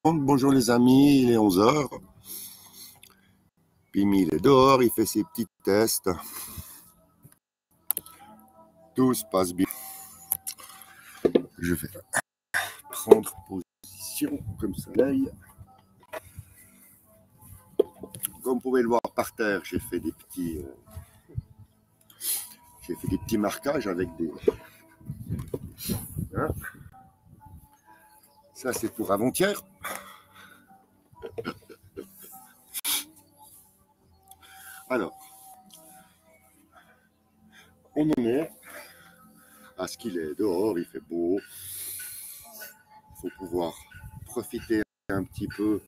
Bonjour les amis, il est 11 h. Pimi il est dehors, il fait ses petits tests. Tout se passe bien. Je vais prendre position comme soleil. Comme vous pouvez le voir par terre, j'ai fait des petits marquages avec des... Hein, ça c'est pour avant-hier. Alors, on en est à ce qu'il est dehors, il fait beau. Il faut pouvoir profiter un petit peu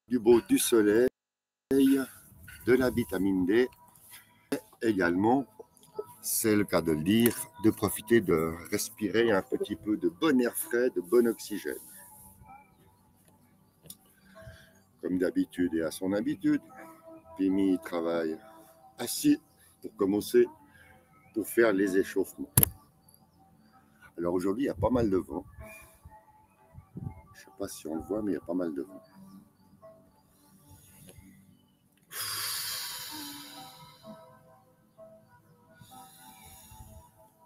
du beau du soleil, de la vitamine D, et également, c'est le cas de le dire, de profiter de respirer un petit peu de bon air frais, de bon oxygène. Comme d'habitude et à son habitude, Pimi travaille assis pour commencer, pour faire les échauffements. Alors aujourd'hui, il y a pas mal de vent. Je ne sais pas si on le voit, mais il y a pas mal de vent.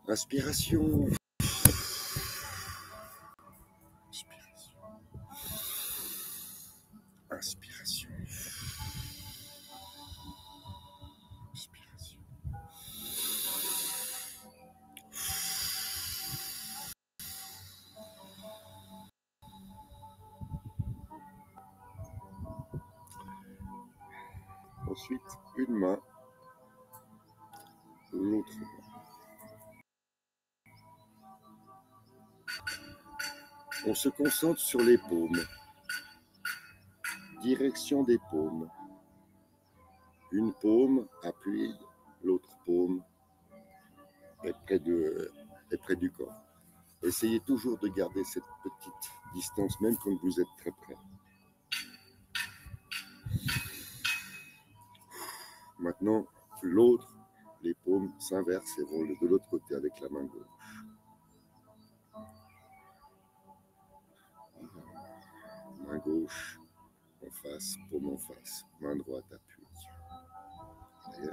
Inspiration. Inspiration. Inspiration. Ensuite, une main, l'autre main. On se concentre sur les paumes. Direction des paumes. Une paume appuie, l'autre paume est près du corps. Essayez toujours de garder cette petite distance, même quand vous êtes très près. Maintenant, l'autre, les paumes s'inversent et vont de l'autre côté avec la main gauche. Main gauche en face, paume en face, main droite appuie. Et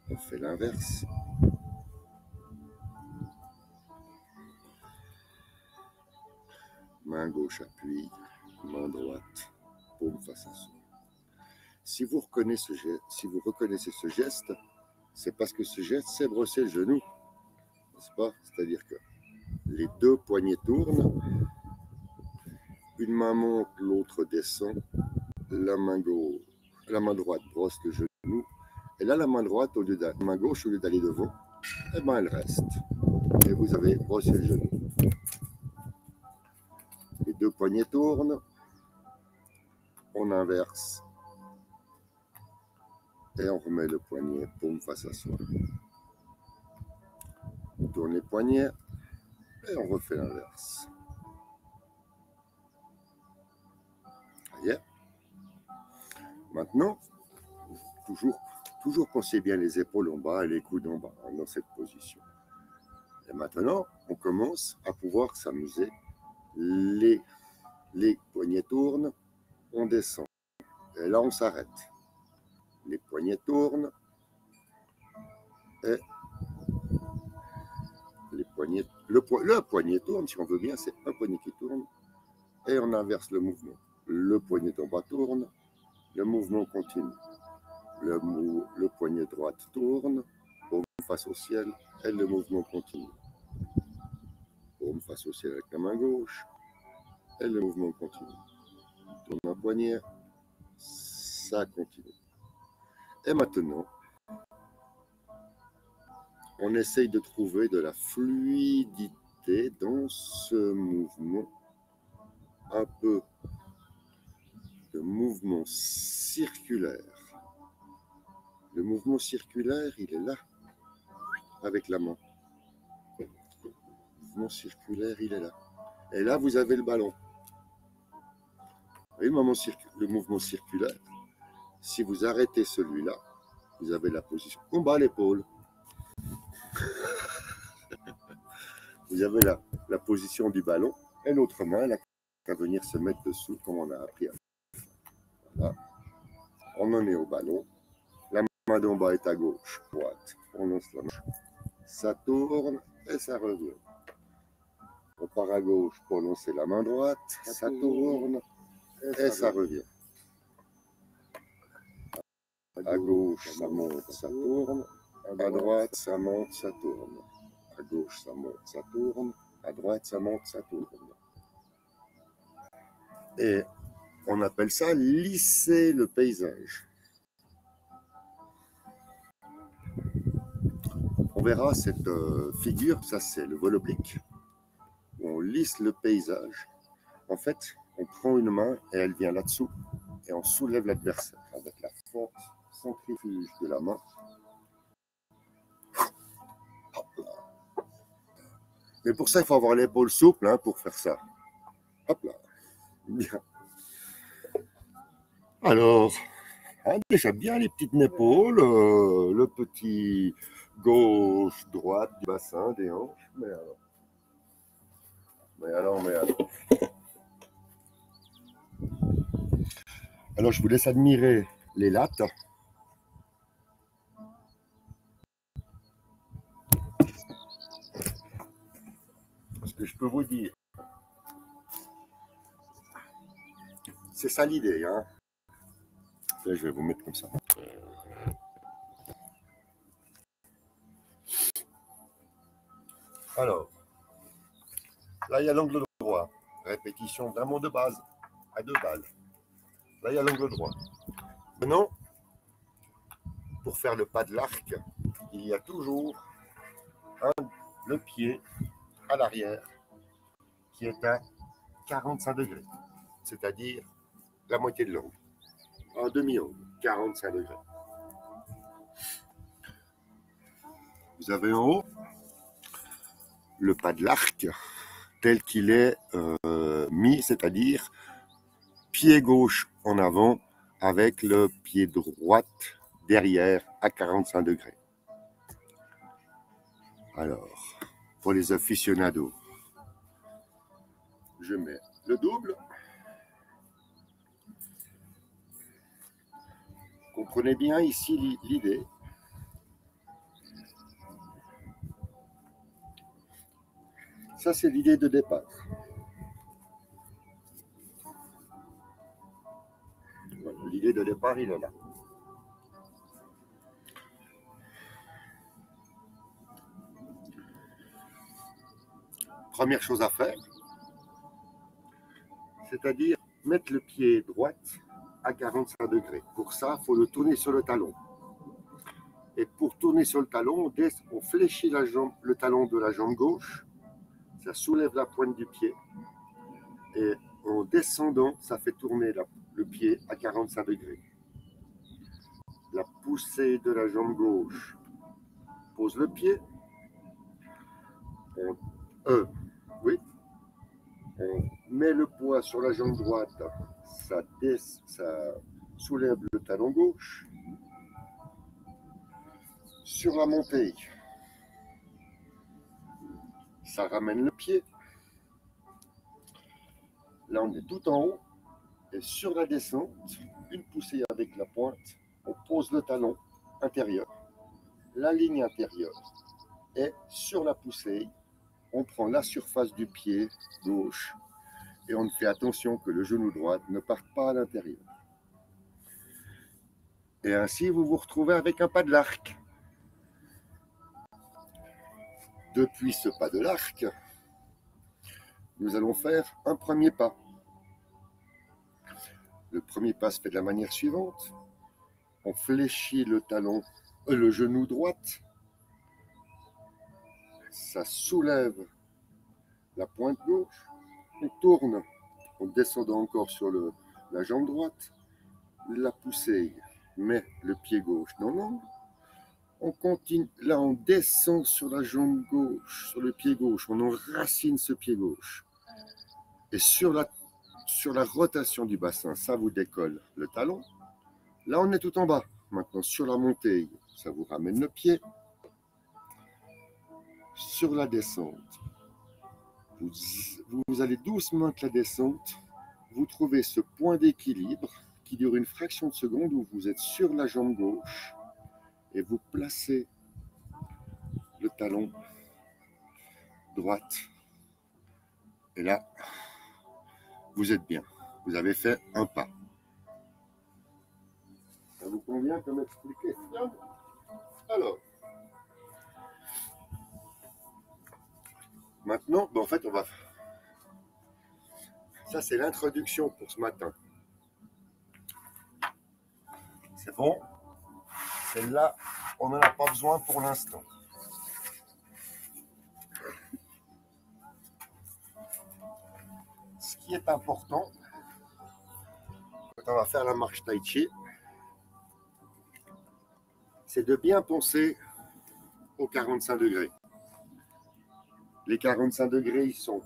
on fait l'inverse. Main gauche appuie, main droite, paume face à soi. Si vous reconnaissez ce geste, c'est parce que ce geste, c'est brosser le genou, n'est-ce pas? C'est-à-dire que les deux poignets tournent, une main monte, l'autre descend, la main droite brosse le genou, et là, la main droite, la main gauche, au lieu d'aller devant, eh ben, elle reste. Et vous avez brossé le genou. Les deux poignets tournent, on inverse, et on remet le poignet paume face à soi. On tourne les poignets, et on refait l'inverse. Voyez? Maintenant, toujours pensez bien les épaules en bas et les coudes en bas, dans cette position. Et maintenant, on commence à pouvoir s'amuser. Les poignets tournent, on descend. Et là, on s'arrête. Les poignets tournent, et le poignet tourne, si on veut bien, c'est un poignet qui tourne, et on inverse le mouvement. Le poignet en bas tourne, le mouvement continue. Le poignet droite tourne, paume face au ciel, et le mouvement continue. Paume face au ciel avec la main gauche, et le mouvement continue. Tourne un poignet, ça continue. Et maintenant, on essaye de trouver de la fluidité dans ce mouvement, un peu de mouvement circulaire. Le mouvement circulaire, il est là, avec la main. Le mouvement circulaire, il est là. Et là, vous avez le ballon. Vous voyez le mouvement circulaire. Si vous arrêtez celui-là, vous avez la position. On bat l'épaule. Vous avez la position du ballon. Et l'autre main, elle a qu'à venir se mettre dessous, comme on a appris à faire. Voilà. On en est au ballon. La main d'en bas est à gauche, droite. On lance la main. Ça tourne et ça revient. On part à gauche pour lancer la main droite. Ça tourne et ça revient. À gauche, ça monte, ça tourne. À droite, ça monte, ça tourne. À gauche, ça monte, ça tourne. À droite, ça monte, ça tourne. Et on appelle ça lisser le paysage. On verra cette figure, ça c'est le vol oblique. On lisse le paysage. En fait, on prend une main et elle vient là-dessous et on soulève l'adversaire avec la force centrifuge de la main. Hop là. Mais pour ça, il faut avoir l'épaule souple hein, pour faire ça. Hop là. Bien. Alors, hein, déjà bien les petites épaules, le petit gauche, droite du bassin, des hanches. Mais alors. Alors, je vous laisse admirer les lattes. Ce que je peux vous dire, c'est ça l'idée. Hein. Là, je vais vous mettre comme ça. Alors, là, il y a l'angle droit. Répétition vraiment de base, à 2 balles. Là, il y a l'angle droit. Maintenant, pour faire le pas de l'arc, il y a toujours le pied à l'arrière qui est à 45 degrés, c'est-à-dire la moitié de l'angle. En demi-angle, 45 degrés. Vous avez en haut le pas de l'arc tel qu'il est mis, c'est-à-dire pied gauche en avant avec le pied droit derrière à 45 degrés. Alors, pour les aficionados, je mets le double. Comprenez bien ici l'idée. Ça, c'est l'idée de départ. Voilà, l'idée de départ, il est là. Première chose à faire, c'est-à-dire mettre le pied droit à 45 degrés. Pour ça, il faut le tourner sur le talon. Et pour tourner sur le talon, on fléchit le talon de la jambe gauche, ça soulève la pointe du pied. Et en descendant, ça fait tourner le pied à 45 degrés. La poussée de la jambe gauche pose le pied. On met le poids sur la jambe droite, ça soulève le talon gauche. Sur la montée, ça ramène le pied. Là, on est tout en haut. Et sur la descente, une poussée avec la pointe, on pose le talon intérieur, la ligne intérieure. Et sur la poussée, on prend la surface du pied gauche et on fait attention que le genou droit ne parte pas à l'intérieur. Et ainsi, vous vous retrouvez avec un pas de l'arc. Depuis ce pas de l'arc, nous allons faire un premier pas. Le premier pas se fait de la manière suivante. On fléchit le genou droit. Ça soulève la pointe gauche. On tourne en descendant encore sur la jambe droite. La poussée met le pied gauche dans l'angle. On continue. Là, on descend sur la jambe gauche, sur le pied gauche. On enracine ce pied gauche. Et sur la rotation du bassin, ça vous décolle le talon. Là, on est tout en bas. Maintenant, sur la montée, ça vous ramène le pied. Sur la descente, vous vous allez doucement avec la descente, vous trouvez ce point d'équilibre qui dure une fraction de seconde où vous êtes sur la jambe gauche et vous placez le talon droite. Et là, vous êtes bien. Vous avez fait un pas. Ça vous convient comme expliqué? Alors, maintenant, en fait, on va... Ça, c'est l'introduction pour ce matin. C'est bon. Celle-là, on n'en a pas besoin pour l'instant. Ce qui est important, quand on va faire la marche tai chi, c'est de bien penser aux 45 degrés. Les 45 degrés, ils sont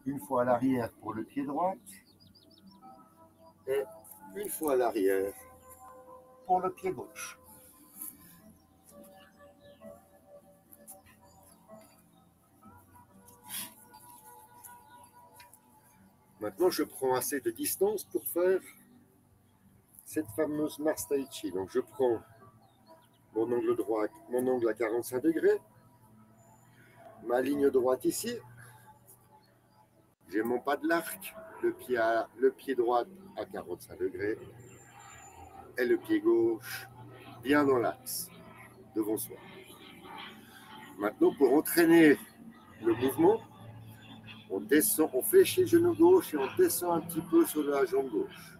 une fois à l'arrière pour le pied droit et une fois à l'arrière pour le pied gauche. Maintenant, je prends assez de distance pour faire cette fameuse marche tai chi. Donc, je prends mon angle droit, mon angle à 45 degrés, ma ligne droite ici. J'ai mon pas de l'arc, le pied droit à 45 degrés et le pied gauche bien dans l'axe, devant soi. Maintenant, pour entraîner le mouvement, on descend, on fléchit le genou gauche et on descend un petit peu sur la jambe gauche.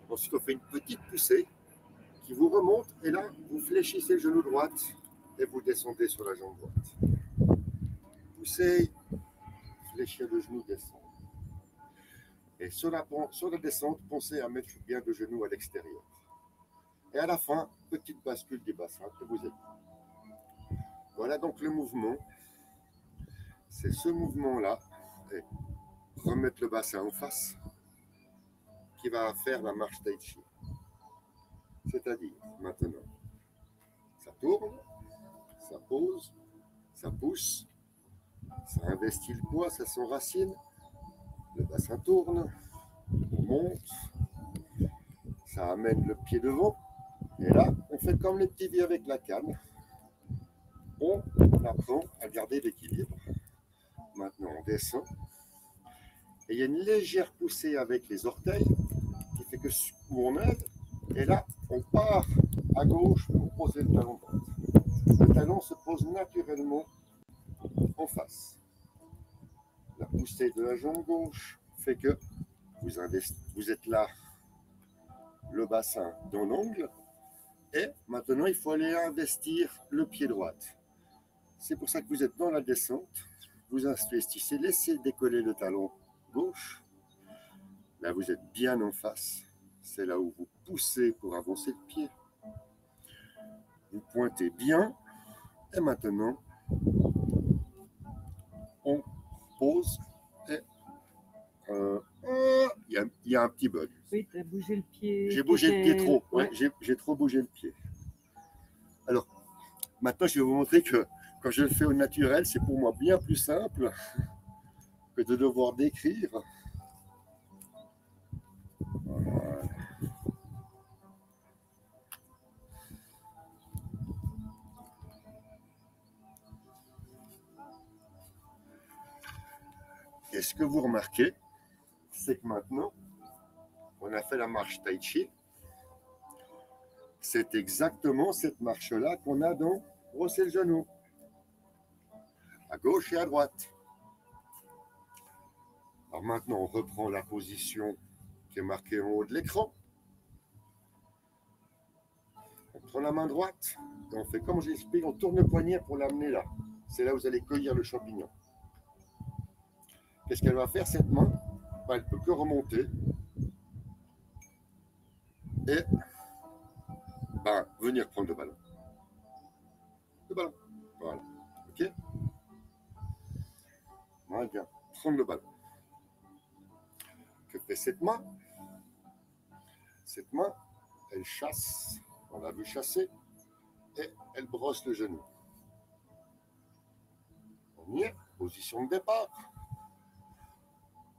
Ensuite, on fait une petite poussée qui vous remonte et là, vous fléchissez le genou droit et vous descendez sur la jambe droite. Poussez, fléchir le genou, descendre. Et sur la descente, pensez à mettre bien le genou à l'extérieur. Et à la fin, petite bascule du bassin que vous êtes. Voilà donc le mouvement. C'est ce mouvement-là, et remettre le bassin en face, qui va faire la marche tai chi. C'est-à-dire, maintenant, ça tourne, ça pose, ça pousse, ça investit le poids, ça s'enracine, le bassin tourne, on monte, ça amène le pied devant, et là, on fait comme les petits vies avec la canne, on apprend à garder l'équilibre. Maintenant, on descend, et il y a une légère poussée avec les orteils, qui fait que où on aide, et là, on part à gauche pour poser le talon droit. Le talon se pose naturellement en face. La poussée de la jambe gauche fait que vous êtes là, le bassin dans l'angle, et maintenant il faut aller investir le pied droit. C'est pour ça que vous êtes dans la descente, vous investissez, laissez décoller le talon gauche, là vous êtes bien en face, c'est là où vous poussez pour avancer le pied. Vous pointez bien, et maintenant on pose et il y a un petit bug. Oui, tu as bougé le pied. J'ai bougé le pied trop. Ouais. J'ai trop bougé le pied. Alors, maintenant, je vais vous montrer que quand je le fais au naturel, c'est pour moi bien plus simple que de devoir décrire. Voilà. Et ce que vous remarquez, c'est que maintenant, on a fait la marche tai chi. C'est exactement cette marche-là qu'on a dans brosser le genou, à gauche et à droite. Alors maintenant, on reprend la position qui est marquée en haut de l'écran. On prend la main droite et on fait comme j'explique, on tourne le poignet pour l'amener là. C'est là où vous allez cueillir le champignon. Qu'est-ce qu'elle va faire cette main? Elle ne peut que remonter et venir prendre le ballon. Le ballon. Voilà. OK? Voilà, bien. Prendre le ballon. Que fait cette main? Cette main, elle chasse. On l'a vu chasser. Et elle brosse le genou. On y est? position de départ.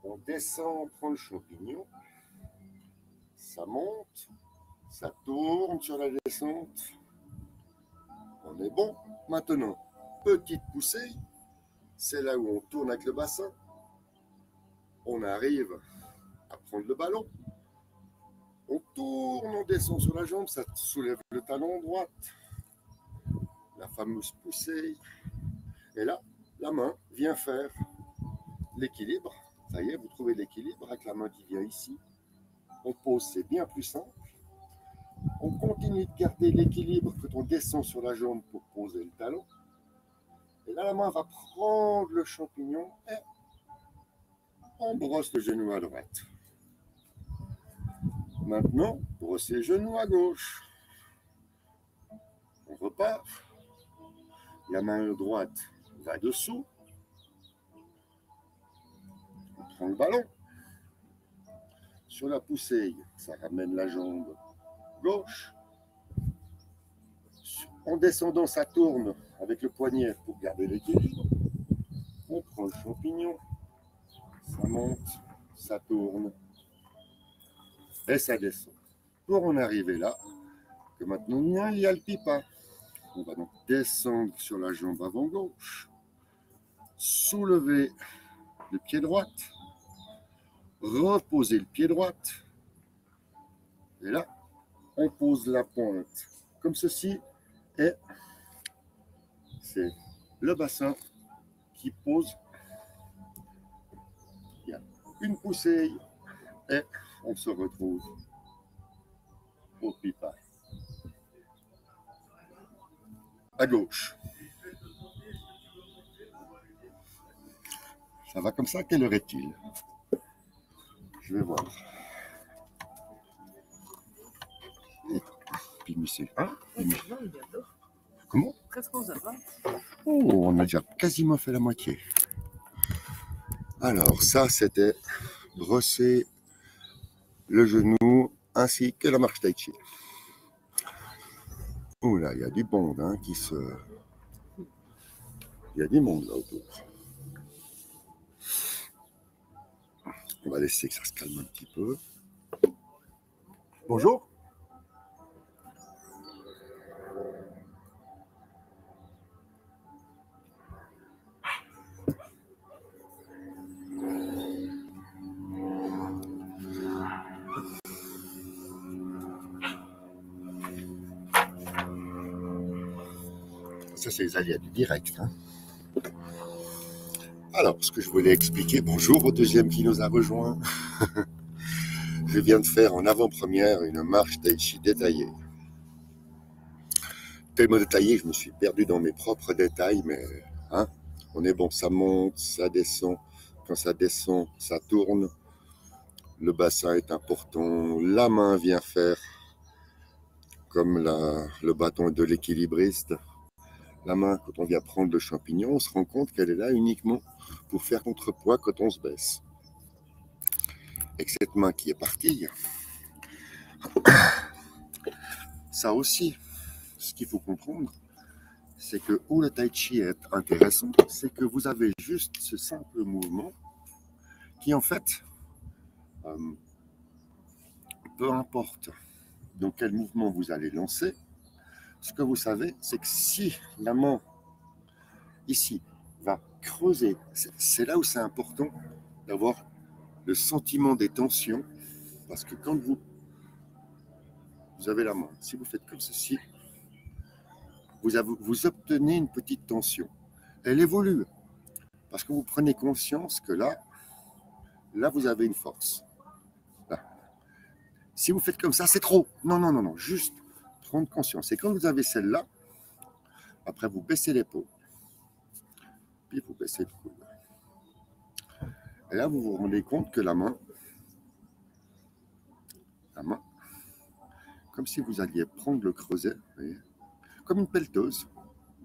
On descend, on prend le champignon. Ça monte, ça tourne sur la descente. On est bon. Maintenant, petite poussée. C'est là où on tourne avec le bassin. On arrive à prendre le ballon. On tourne, on descend sur la jambe, ça soulève le talon droite. La fameuse poussée. Et là, la main vient faire l'équilibre. Ça y est, vous trouvez l'équilibre avec la main qui vient ici. On pose, c'est bien plus simple. On continue de garder l'équilibre quand on descend sur la jambe pour poser le talon. Et là, la main va prendre le champignon et on brosse le genou à droite. Maintenant, brosser le genou à gauche. On repart. La main droite va dessous. On prend le ballon. Sur la poussée, ça ramène la jambe gauche. En descendant, ça tourne avec le poignet pour garder l'équilibre. On prend le champignon. Ça monte, ça tourne. Et ça descend. Pour en arriver là, que maintenant, il y a le pipa. On va donc descendre sur la jambe avant gauche. Soulever le pied droit. Reposer le pied droit. Et là, on pose la pointe comme ceci. Et c'est le bassin qui pose. Il y a une poussée et on se retrouve au pipa. À gauche. Ça va comme ça? Quelle heure est-il? Je vais voir. Puis, hein? Comment? Presque 11h20. Oh, on a déjà quasiment fait la moitié. Alors, ça, c'était brosser le genou ainsi que la marche tai chi. Oh là, il y a du monde hein, qui se... Il y a du monde là autour. On va laisser que ça se calme un petit peu. Bonjour. Ça, c'est les aléas du direct. Hein. Alors, ce que je voulais expliquer, bonjour au deuxième qui nous a rejoint. Je viens de faire en avant-première une marche tai chi détaillée. Tellement détaillée, je me suis perdu dans mes propres détails, mais hein, on est bon, ça monte, ça descend. Quand ça descend, ça tourne. Le bassin est important. La main vient faire comme le bâton de l'équilibriste. La main, quand on vient prendre le champignon, on se rend compte qu'elle est là uniquement pour faire contrepoids quand on se baisse. Et que cette main qui est partie, ça aussi, ce qu'il faut comprendre, c'est que où le tai chi est intéressant, c'est que vous avez juste ce simple mouvement qui en fait, peu importe dans quel mouvement vous allez lancer, ce que vous savez, c'est que si la main ici va creuser, c'est là où c'est important d'avoir le sentiment des tensions, parce que quand vous avez la main, si vous faites comme ceci, vous obtenez une petite tension. Elle évolue, parce que vous prenez conscience que là, vous avez une force. Là. Si vous faites comme ça, c'est trop. Non, non, non, non, juste prendre conscience. Et quand vous avez celle-là, après vous baissez l'épaule, puis vous baissez le coude. Et là, vous vous rendez compte que la main, comme si vous alliez prendre le creuset, vous voyez, comme une pelleteuse.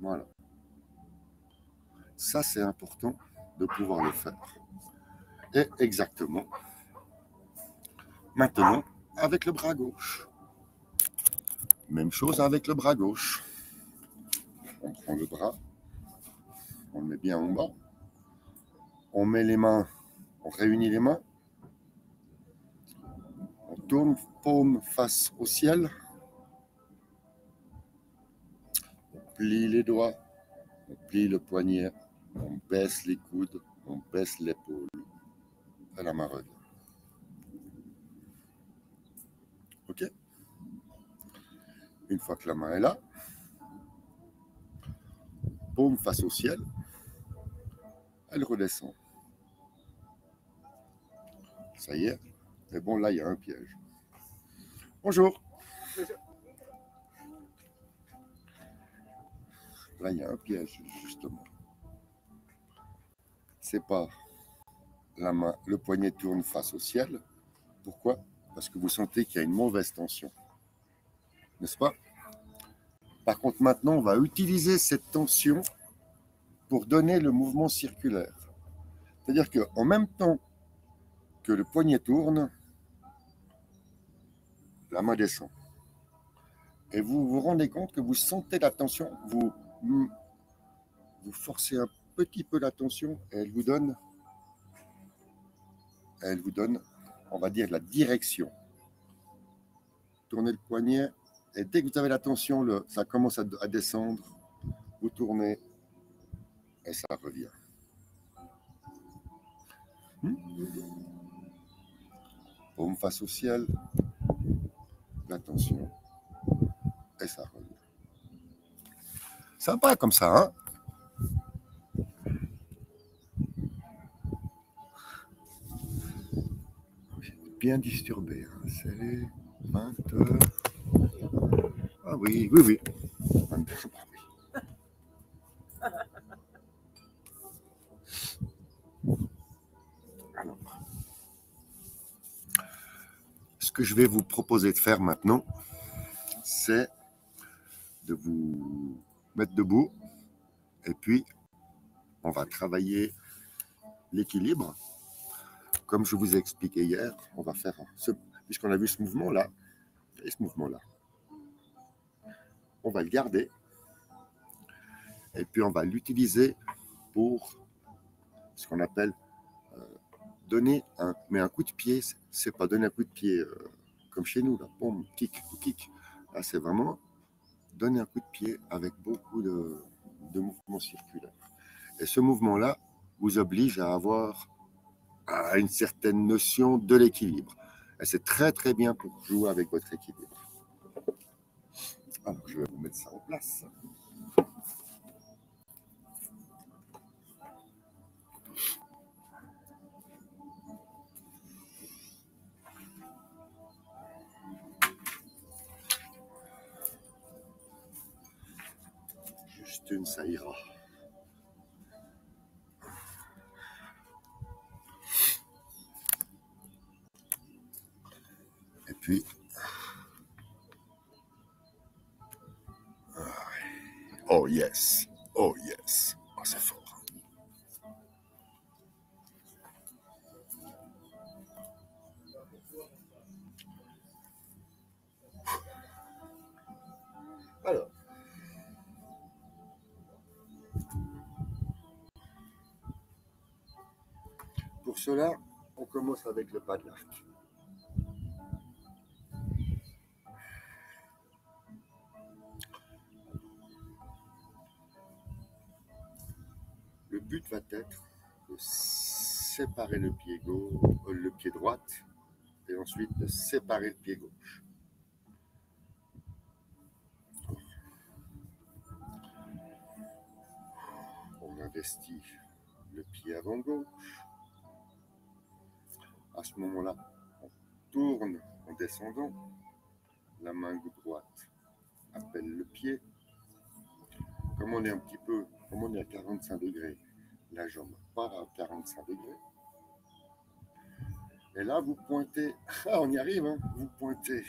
Voilà. Ça, c'est important de pouvoir le faire. Et exactement, maintenant, avec le bras gauche. Même chose avec le bras gauche. On prend le bras, on le met bien en bas. On met les mains, on réunit les mains, on tourne paume face au ciel, on plie les doigts, on plie le poignet, on baisse les coudes, on baisse l'épaule et la main revient. Ok? Une fois que la main est là, paume face au ciel, elle redescend. Ça y est. Mais bon, là, il y a un piège. Bonjour. Là, il y a un piège, justement. C'est pas la main, le poignet tourne face au ciel. Pourquoi? Parce que vous sentez qu'il y a une mauvaise tension. N'est-ce pas? Par contre, maintenant, on va utiliser cette tension pour donner le mouvement circulaire. C'est-à-dire qu'en même temps que le poignet tourne, la main descend. Et vous vous rendez compte que vous sentez la tension, vous forcez un petit peu la tension et elle vous donne, on va dire, la direction. Tournez le poignet et dès que vous avez la tension, ça commence à descendre, vous tournez et ça revient. Paume face au ciel, la tension et ça revient. Sympa comme ça, hein? Bien disturbé, hein. C'est 20h. Ah oui, oui, oui. 22h, oui. Alors, ce que je vais vous proposer de faire maintenant, c'est de vous mettre debout et puis on va travailler l'équilibre. Comme je vous ai expliqué hier, on va faire puisqu'on a vu ce mouvement-là, et ce mouvement-là, on va le garder et puis on va l'utiliser pour ce qu'on appelle donner un coup de pied. C'est pas donner un coup de pied comme chez nous, là, boum, kick, kick. Là, c'est vraiment donner un coup de pied avec beaucoup de mouvements circulaires. Et ce mouvement-là vous oblige à avoir une certaine notion de l'équilibre. Et c'est très très bien pour jouer avec votre équilibre. Alors, je vais vous mettre ça en place. Juste une, ça ira. Et puis, oh yes, oh yes, oh, c'est fort. Alors, pour cela, on commence avec le pas de l'arc. Le but va être de séparer le pied gauche, le pied droit, et ensuite de séparer le pied gauche. On investit le pied avant gauche. À ce moment-là, on tourne en descendant. La main droite appelle le pied. Comme on est comme on est à 45 degrés, la jambe part à 45 degrés. Et là, vous pointez, on y arrive, hein, vous pointez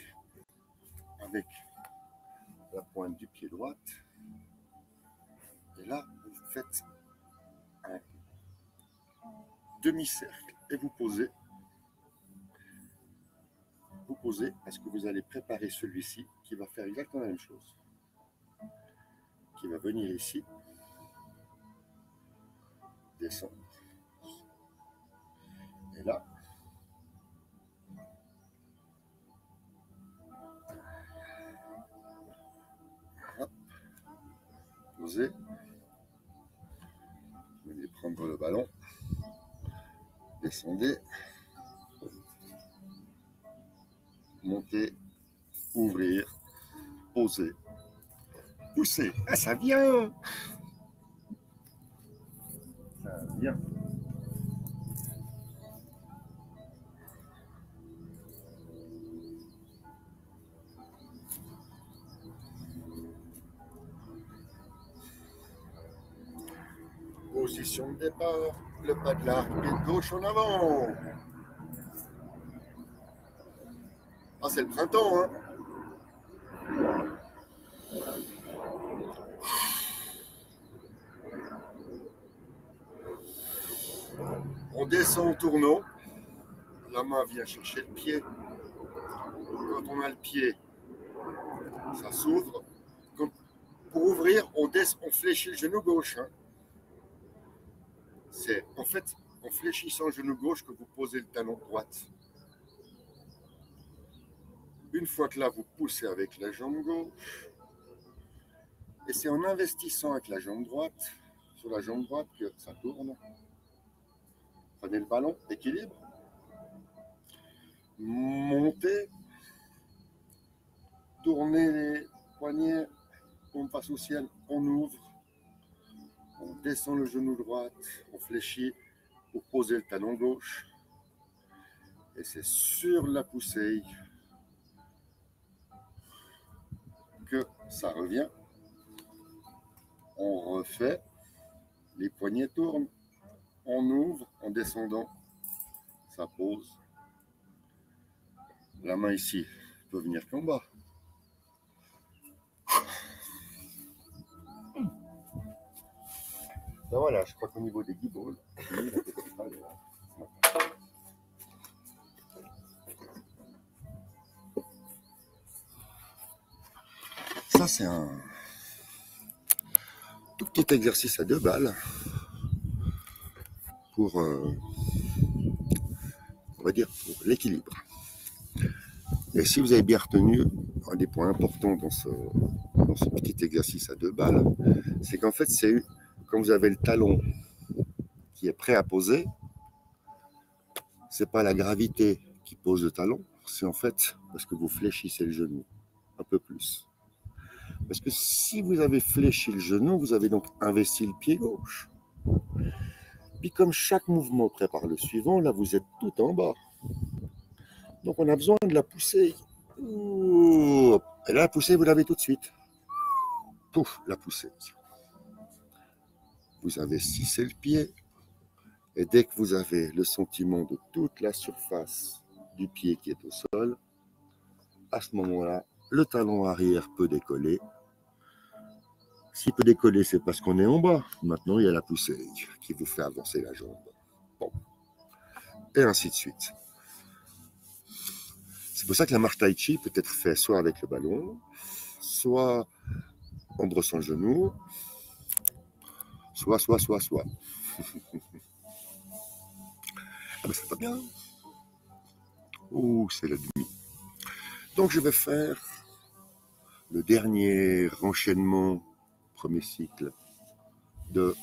avec la pointe du pied droit. Et là, vous faites un demi-cercle et vous posez. Vous posez parce que vous allez préparer celui-ci qui va faire exactement la même chose. Qui va venir ici, descendre, posez là. Hop. Posez. Vous allez prendre le ballon. Descendez. Montez. Ouvrir. Poser. Pousser. Ah, ça vient. Ça vient. Position de départ, le pas de l'arc, pied de gauche en avant. Ah, c'est le printemps, hein. On descend au tourneau. La main vient chercher le pied. Quand on a le pied, ça s'ouvre. Pour ouvrir, on fléchit le genou gauche. Hein. C'est en fait en fléchissant le genou gauche que vous posez le talon droite. Une fois que là, vous poussez avec la jambe gauche. Et c'est en investissant avec la jambe droite, sur la jambe droite, que ça tourne. Prenez le ballon, équilibre. Montez. Tournez les poignets. On passe au ciel, on ouvre. On descend le genou droit, on fléchit pour poser le talon gauche. Et c'est sur la poussée que ça revient. On refait, les poignets tournent, on ouvre en descendant, ça pose. La main ici peut venir qu'en bas. Ben voilà, je crois qu'au niveau des guibolles, ça c'est un tout petit exercice à 2 balles pour, on va dire, pour l'équilibre. Et si vous avez bien retenu, un des points importants dans ce petit exercice à 2 balles, c'est qu'en fait, c'est quand vous avez le talon qui est prêt à poser, c'est pas la gravité qui pose le talon, c'est en fait parce que vous fléchissez le genou un peu plus. Parce que si vous avez fléchi le genou, vous avez donc investi le pied gauche. Puis comme chaque mouvement prépare le suivant, là vous êtes tout en bas. Donc on a besoin de la poussée. Et là la poussée, vous l'avez tout de suite. Pouf, la poussée. Vous investissez le pied. Et dès que vous avez le sentiment de toute la surface du pied qui est au sol, à ce moment-là, le talon arrière peut décoller. S'il peut décoller, c'est parce qu'on est en bas. Maintenant, il y a la poussée qui vous fait avancer la jambe. Bon. Et ainsi de suite. C'est pour ça que la marche tai chi peut être faite soit avec le ballon, soit en brossant le genou, soit. Ah ben c'est pas bien. Ouh, c'est la nuit. Donc je vais faire le dernier enchaînement, premier cycle de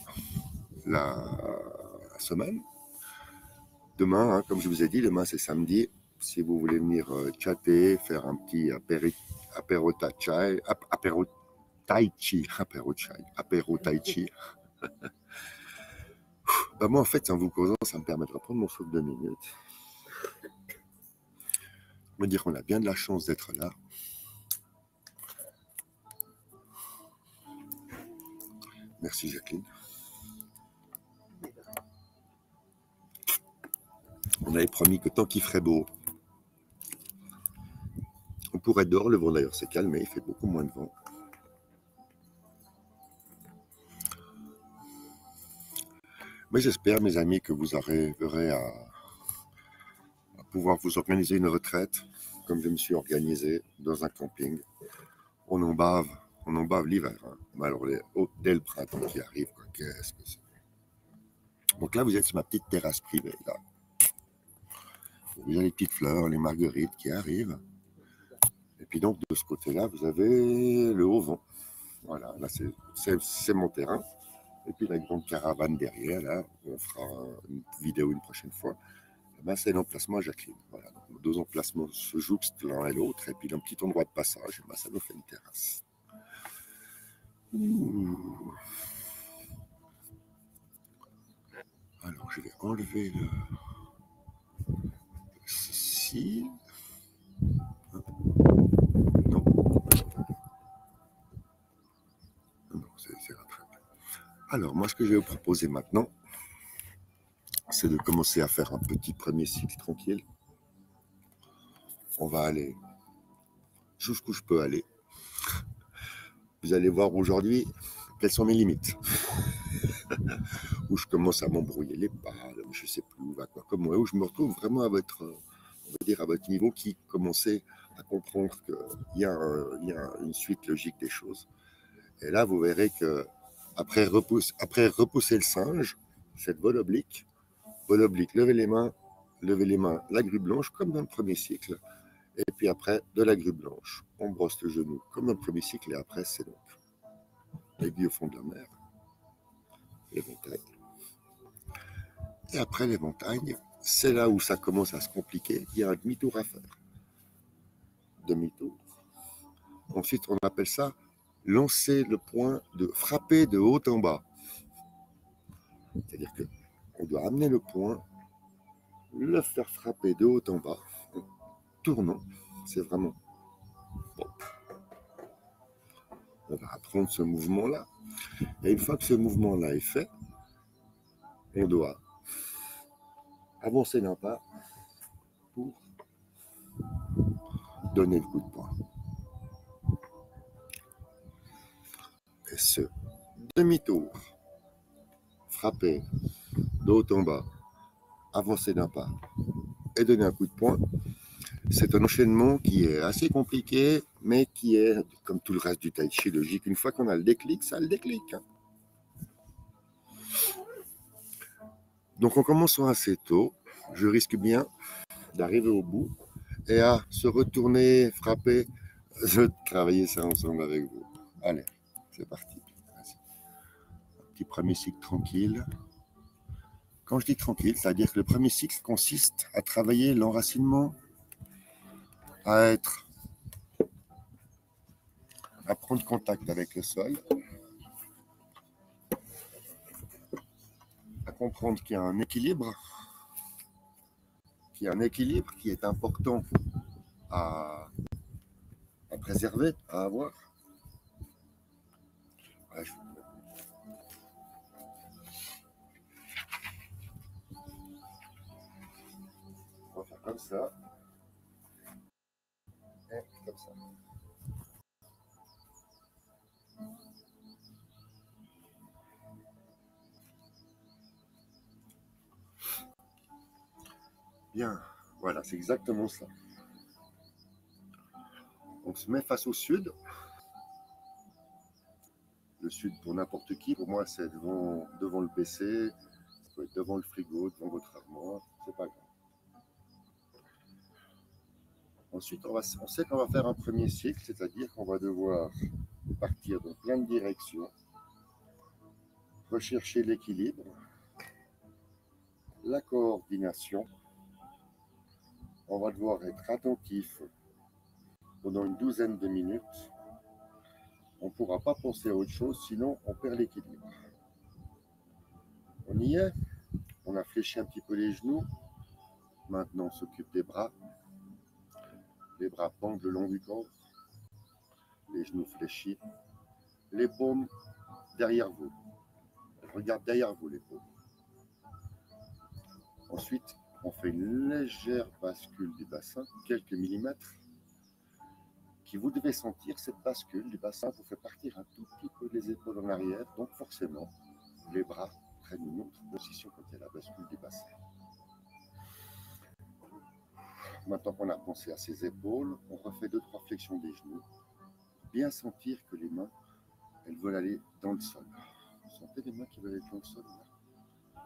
la semaine. Demain, hein, comme je vous ai dit, demain c'est samedi. Si vous voulez venir chatter, faire un petit apéro tai chi. Ben moi, en fait, en vous causant, ça me permet de reprendre mon souffle 2 minutes. Me dire qu'on a bien de la chance d'être là. Merci Jacqueline. On avait promis que tant qu'il ferait beau, on pourrait dehors. Le vent d'ailleurs s'est calmé, il fait beaucoup moins de vent. Mais j'espère, mes amis, que vous arriverez à pouvoir vous organiser une retraite, comme je me suis organisé dans un camping. On en bave l'hiver. Hein. Mais alors, dès le printemps qui arrive, qu'est-ce que c'est? Donc là, vous êtes sur ma petite terrasse privée. Là. il y a les petites fleurs, les marguerites qui arrivent. Et puis donc, de ce côté-là, vous avez le haut vent. Voilà, là, c'est mon terrain. Et puis la grande caravane derrière, là, on fera une vidéo une prochaine fois. Ben, c'est l'emplacement à Jacqueline. Voilà, donc, nos deux emplacements se jouxtent l'un et l'autre. Et puis un petit endroit de passage, ben, ça nous fait une terrasse. Alors, je vais enlever ceci. Non. Non, c'est très bien. Alors, moi, ce que je vais vous proposer maintenant, c'est de commencer à faire un petit premier cycle tranquille. On va aller jusqu'où je peux aller. Vous allez voir aujourd'hui quelles sont mes limites. Où je commence à m'embrouiller les balles, je ne sais plus où va quoi, comme moi, où je me retrouve vraiment à votre, on va dire à votre niveau qui commençait à comprendre qu'il y a une suite logique des choses. Et là, vous verrez que après repousser le singe, cette vol oblique, levez les mains, la grue blanche, comme dans le premier cycle. Et puis après, de la grue blanche, on brosse le genou, comme dans le premier cycle. Et après, c'est donc l'aiguille au fond de la mer, les montagnes. Et après les montagnes, c'est là où ça commence à se compliquer. Il y a un demi-tour à faire. Demi-tour. Ensuite, on appelle ça lancer le point de frapper de haut en bas. C'est-à-dire qu'on doit amener le point, le faire frapper de haut en bas, en tournant. C'est vraiment bon. On va apprendre ce mouvement-là. Et une fois que ce mouvement-là est fait, on doit avancer d'un pas pour donner le coup de poing. Et ce demi-tour, frapper de haut en bas, avancer d'un pas et donner un coup de poing, c'est un enchaînement qui est assez compliqué, mais qui est, comme tout le reste du tai chi logique, une fois qu'on a le déclic, ça a le déclic. Donc en commençant assez tôt, je risque bien d'arriver au bout et à se retourner, frapper, de travailler ça ensemble avec vous. Allez, c'est parti. Un petit premier cycle tranquille. Quand je dis tranquille, c'est-à-dire que le premier cycle consiste à travailler l'enracinement, à prendre contact avec le sol, à comprendre qu'il y a un équilibre, qui est important à préserver, à avoir. Ouais, on va faire comme ça. Et comme ça. Bien, voilà, c'est exactement ça. On se met face au sud. Le sud pour n'importe qui, pour moi c'est devant le PC, ça peut être devant le frigo, devant votre armoire, c'est pas grave. Ensuite, on sait qu'on va faire un premier cycle, c'est-à-dire qu'on va devoir partir dans plein de directions, rechercher l'équilibre, la coordination. On va devoir être attentif pendant une douzaine de minutes. On ne pourra pas penser à autre chose, sinon on perd l'équilibre. On y est. On a fléchi un petit peu les genoux. Maintenant, on s'occupe des bras. Les bras pendent le long du corps. Les genoux fléchis. Les paumes derrière vous. Regarde derrière vous les paumes. Ensuite, on fait une légère bascule du bassin, quelques millimètres, qui vous devez sentir cette bascule du bassin vous fait partir un tout petit peu les épaules en arrière, donc forcément, les bras prennent une autre position quand il y a la bascule du bassin. Maintenant qu'on a pensé à ses épaules, on refait 2-3 flexions des genoux. Bien sentir que les mains, elles veulent aller dans le sol. Vous sentez les mains qui veulent aller dans le sol là?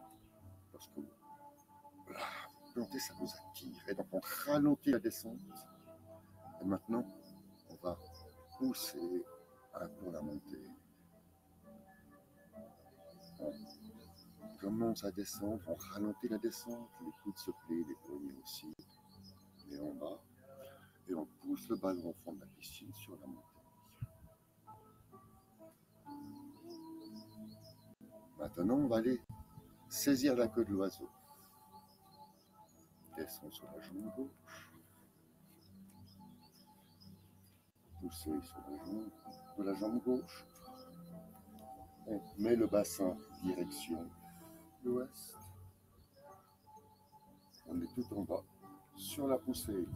Parce que voilà. planter, ça nous attire. Et donc on ralentit la descente. Et maintenant, on va pousser un peu la montée. On commence à descendre, on ralentit la descente, les coudes se plient, les poignets aussi, et en bas. Et on pousse le ballon au fond de la piscine sur la montée. Maintenant, on va aller saisir la queue de l'oiseau. Descend sur la jambe gauche. Pousser sur la jambe de la jambe gauche. On met le bassin direction l'ouest. On est tout en bas. Sur la poussée,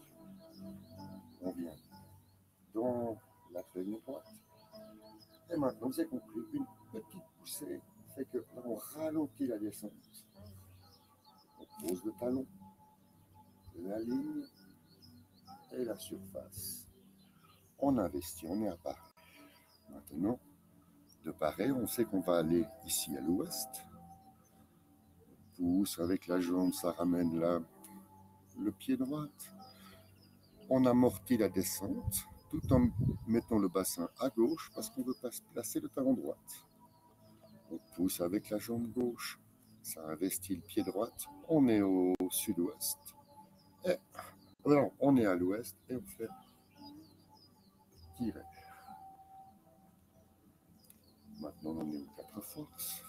on vient dans la crête droite. Et maintenant, vous avez compris, une petite poussée fait que là, on ralentit la descente. On pose le talon, la ligne et la surface. On investit, on est à Paris. Maintenant, de Paris, on sait qu'on va aller ici à l'ouest. On pousse avec la jambe, ça ramène là le pied droit. On amortit la descente tout en mettant le bassin à gauche parce qu'on veut pas se placer le talon droit. On pousse avec la jambe gauche, ça investit le pied droit. On est au sud-ouest. Et alors, on est à l'ouest et on fait tirer. Maintenant, on est aux quatre forces.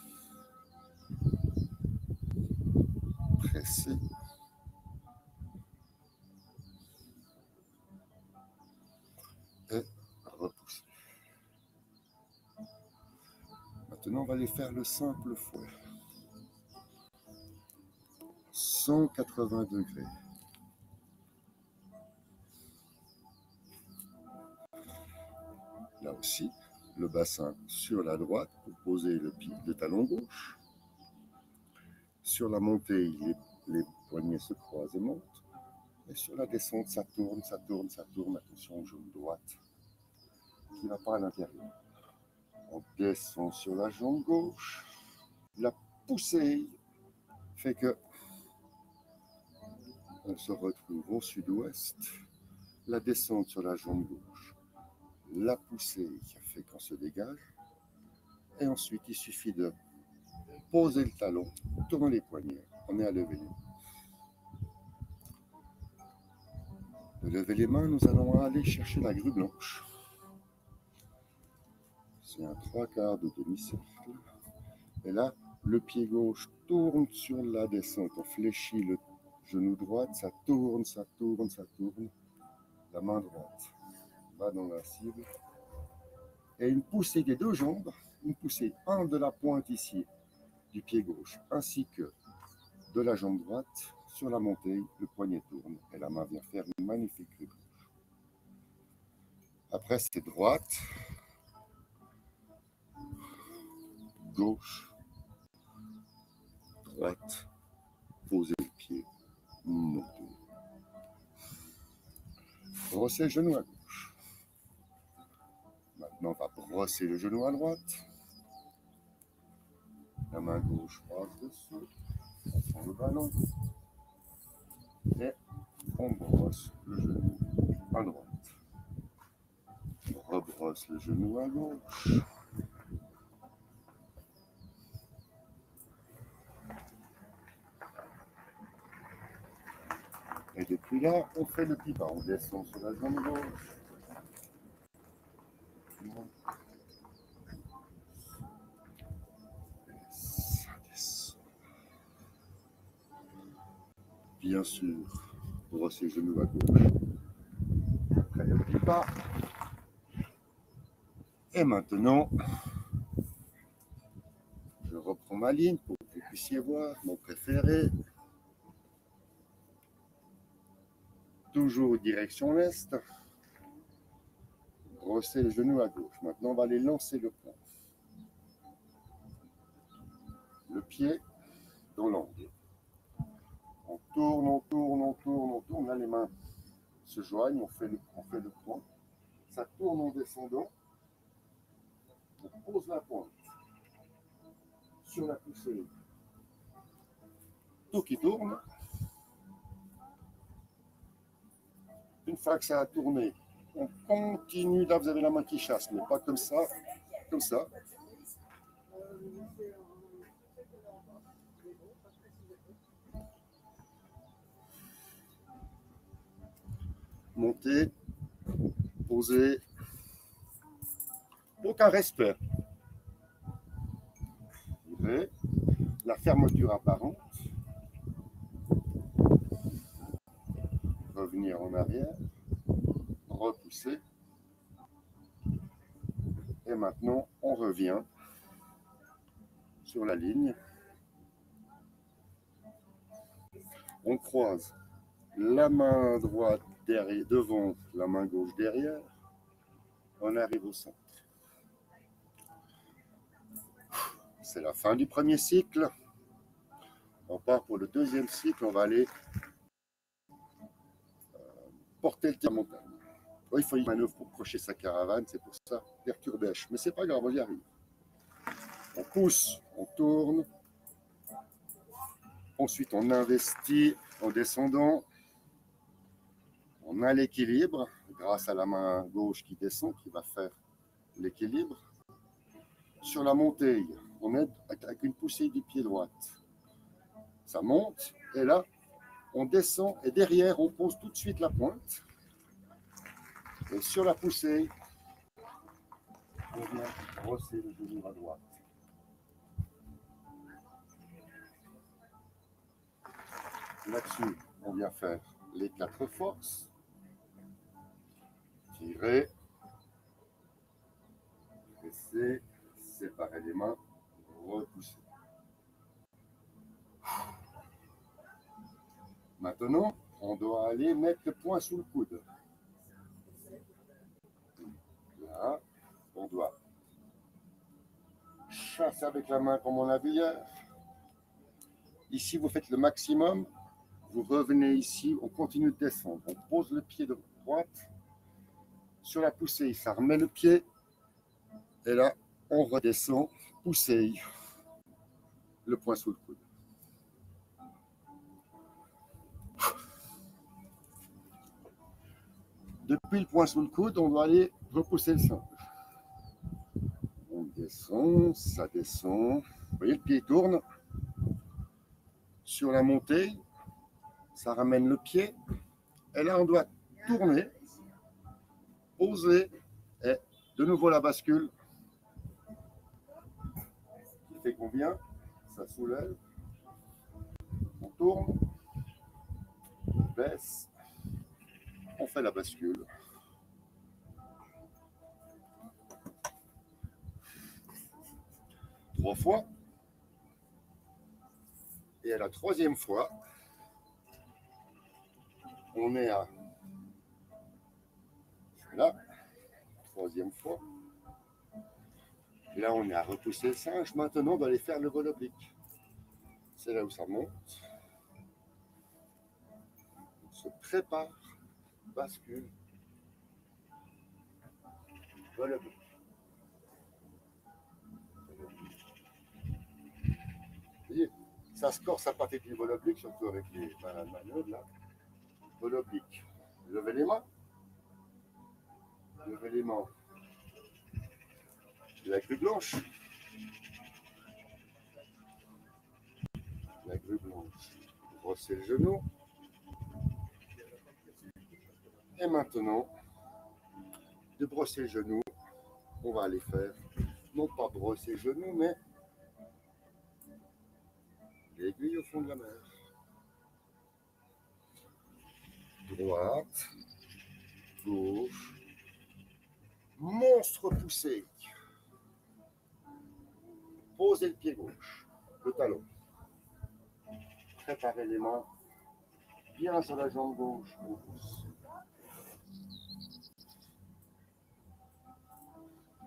Presser. Et repousser. Maintenant, on va aller faire le simple fouet. 180 degrés. Là aussi, le bassin sur la droite pour poser le talon gauche. Sur la montée, les poignets se croisent et montent. Et sur la descente, ça tourne, ça tourne, ça tourne. Attention, jambe droite qui ne va pas à l'intérieur. On descend sur la jambe gauche. La poussée fait que on se retrouve au sud-ouest. La descente sur la jambe gauche. La poussée qui fait qu'on se dégage. Et ensuite, il suffit de poser le talon, tourner les poignets. On est à lever les mains. De lever les mains, nous allons aller chercher la grue blanche. C'est un 3/4 de demi-cercle. Et là, le pied gauche tourne sur la descente. On fléchit le genou droit, ça tourne, ça tourne, ça tourne. La main droite va dans la cible. Et une poussée des deux jambes, une poussée, un de la pointe ici du pied gauche, ainsi que de la jambe droite. Sur la montée, le poignet tourne et la main vient faire une magnifique grue blanche. Après, c'est droite, gauche, droite, poser le pied, monter. Brosser le genou à gauche. Maintenant, on va brosser le genou à droite. La main gauche passe dessous. On prend le ballon. Et on brosse le genou à droite. On rebrosse le genou à gauche. Et depuis là, on fait le petit pas. On descend sur la jambe gauche. Ça descend. Bien sûr, brosser le genou à gauche. Après le petit pas. Et maintenant, je reprends ma ligne pour que vous puissiez voir mon préféré. Toujours direction l'est. Brosser le genou à gauche. Maintenant, on va aller lancer le point. Le pied dans l'angle. On tourne, on tourne, on tourne, on tourne. Là, les mains se joignent, on fait le point. Ça tourne en descendant. On pose la pointe sur la poussée. Tout qui tourne. Une fois que ça a tourné, on continue. Là, vous avez la main qui chasse, mais pas comme ça, comme ça. Monter, poser. Aucun respect. La fermeture apparente. Revenir en arrière. Repousser. Et maintenant, on revient sur la ligne. On croise la main droite derrière, devant, la main gauche derrière. On arrive au centre. C'est la fin du premier cycle. On part pour le deuxième cycle. On va aller porter le pied à la montagne. Il faut une manœuvre pour crocher sa caravane. C'est pour ça, perturbèche. Mais c'est pas grave, on y arrive. On pousse, on tourne. Ensuite, on investit en descendant. On a l'équilibre grâce à la main gauche qui descend, qui va faire l'équilibre. Sur la montée, on aide avec une poussée du pied droit. Ça monte, et là, on descend, et derrière, on pose tout de suite la pointe. Et sur la poussée, on vient brosser le genou à droite. Là-dessus, on vient faire les 4 forces. Tirer, presser, séparer les mains, repousser. Maintenant, on doit aller mettre le poing sous le coude. Là, on doit chasser avec la main comme on a vu hier. Ici, vous faites le maximum. Vous revenez ici, on continue de descendre. On pose le pied de droite. Sur la poussée, ça remet le pied. Et là, on redescend, poussée. Le poing sous le coude. Depuis le poing sous le coude, on doit aller repousser le sein. On descend, ça descend. Vous voyez, le pied tourne. Sur la montée, ça ramène le pied. Et là, on doit tourner, poser, et de nouveau la bascule. Qui fait combien? Ça soulève. On tourne, on baisse, on fait la bascule. Trois fois. Et à la troisième fois, on est à là, troisième fois. Et là, on est à repousser le singe. Maintenant, on va aller faire le vol oblique. C'est là où ça monte. On se prépare, bascule, vol oblique. Vous voyez, ça se corse à partir du vol oblique, surtout avec les manœuvres là. Vol oblique. Levez les mains. Levez les mains. La grue blanche. La grue blanche. Brossez le genou. Et maintenant, de brosser le genou, on va aller faire, non pas brosser le genou, mais l'aiguille au fond de la mer. Droite, gauche, monstre poussé. Posez le pied gauche, le talon. Préparez les mains bien sur la jambe gauche, on pousse.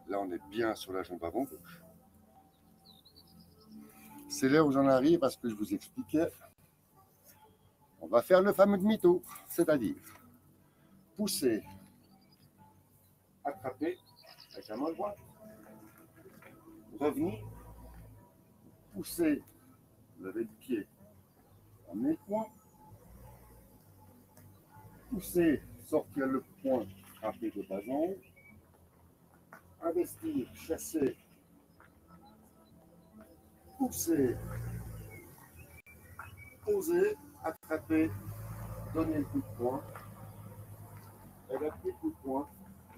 Là, on est bien sur la jambe avant gauche. C'est là où j'en arrive à ce que je vous expliquais. On va faire le fameux demi-tour, c'est-à-dire pousser, attraper avec la main droite, revenir, pousser, lever le pied, emmener le poing, pousser, sortir le poing frappé de bâton, investir, chasser, pousser, oser, attraper, donner le coup de poing, adapter le coup de poing,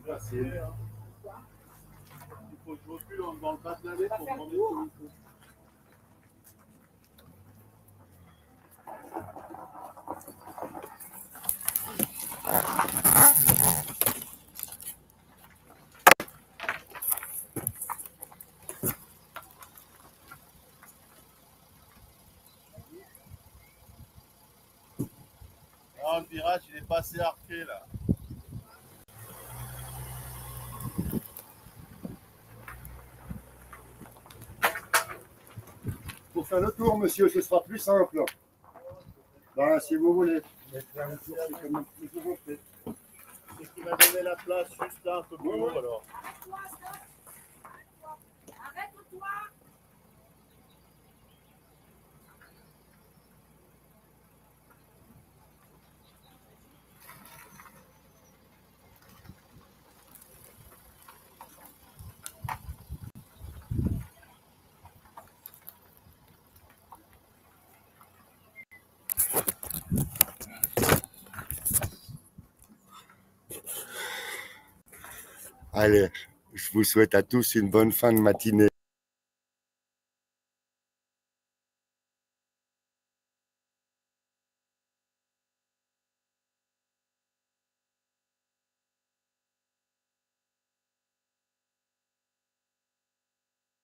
placer. Il faut que je recule dans le bas de la lettre pour me remettre comme il faut. Non, le virage, il est pas assez arqué là. Pour faire le tour, monsieur, ce sera plus simple. Ben, si vous voulez. Mais faire le tour, c'est quand même plus simple. C'est qui m'a donné la place juste là, un peu plus haut alors. Arrête-toi! Allez, je vous souhaite à tous une bonne fin de matinée.